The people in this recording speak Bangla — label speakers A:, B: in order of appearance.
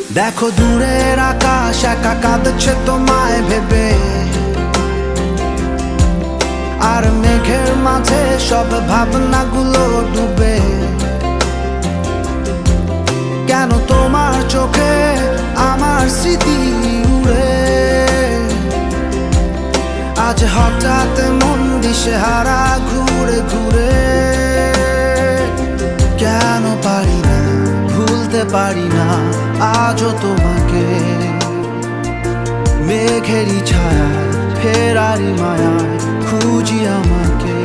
A: দেখো দূরের আকাশ একা কাঁদছে তোমায় ভেবে, আর মেঘের মাঝে সব ভাবনাগুলো ডুবে। কেন তোমার চোখে আমার স্মৃতি উড়ে, আজ হঠাৎ মন দিশেহারা ঘুরে ঘুরে। কেন পারি না ভুলতে পারি না আজও তোমাকে, মেঘেরই ছায়া ফেরারি মায়ায় খুঁজি আমাকে।